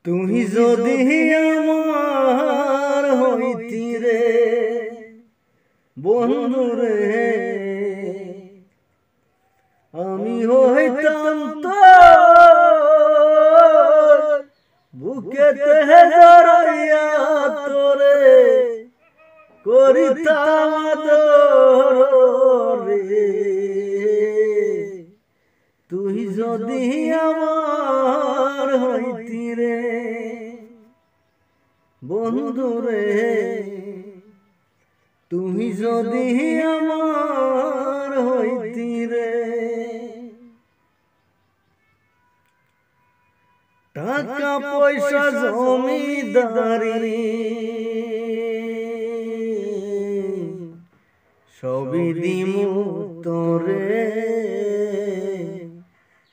তুমি যদি আমার হইতি রে বন্ধু রে, আমি হইতাম তো বুকেতে জড়াইয়া তোরে করিতাম আদর রে। তুই যদি আমার হইতি রে বন্ধু রে, তুমি যদি আমার হইতি রে। টাকা পয়সা জমিদারি সবই দিমু তোরে,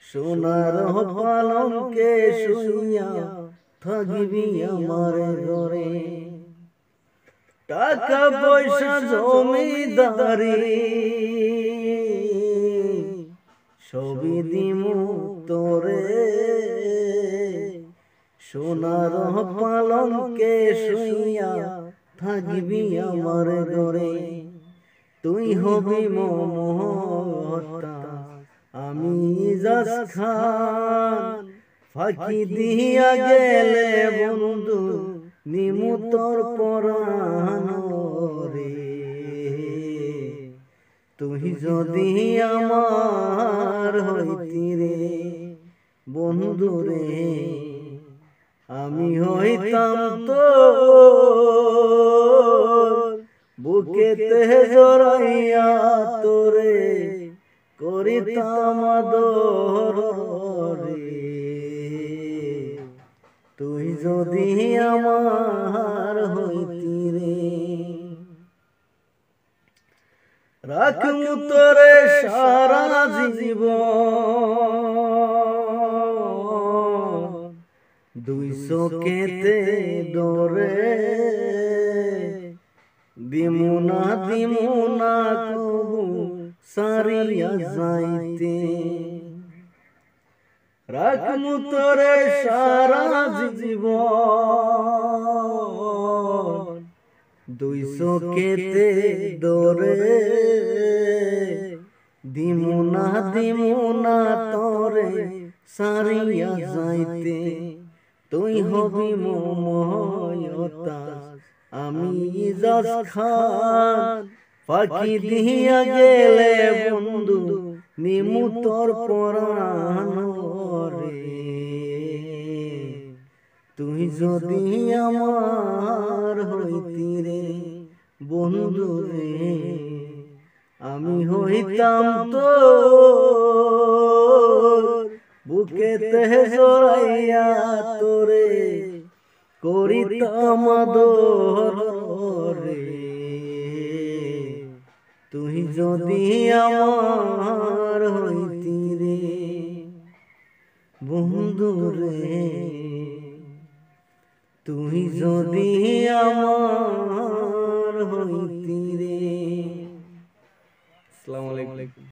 সোনার পালঙ্কে শুইয়া থাকবি আমার ঘরে। টাকা পয়সা জমিদারি সবই দিমু তোরে, সোনার পালঙ্কে শুইয়া থাকবি আমার ঘরে। তুই হবি মমতা আমি জাস খান, ফাঁকি দিয়া গেলে বন্ধু নিমু তোর পরাণ রে। তুই যদি আমার হইতি রে বন্ধু রে, আমি হইতাম তো বুকেতে জড়াইয়া তোরে করিতাম আদর রে। তুই যদি আমার হইতি রে, রাখমু তোরে সারা জীবন, 200 কেতে ডরে দিমুনা কবু সারিয়া যাইতে। রাখমু তোরে সারা জীবন, 200 কেতে ডরে দিমুনা তোরে সারিয়া যাইতে। তুই হবি মমতা আমি জাস খান, ফাঁকি দিয়া গেলে বন্ধু নিমু তোর পরাণ রে। তুই যদি আমার হইতি রে বন্ধু রে, আমি হইতাম তো বুকেতে জড়াইয়া তোরে করিতাম আদর রে। তুই যদি আমার হইতি রে বন্ধু রে, তুই যদি আমার হইতি রে। আসসালামু আলাইকুম।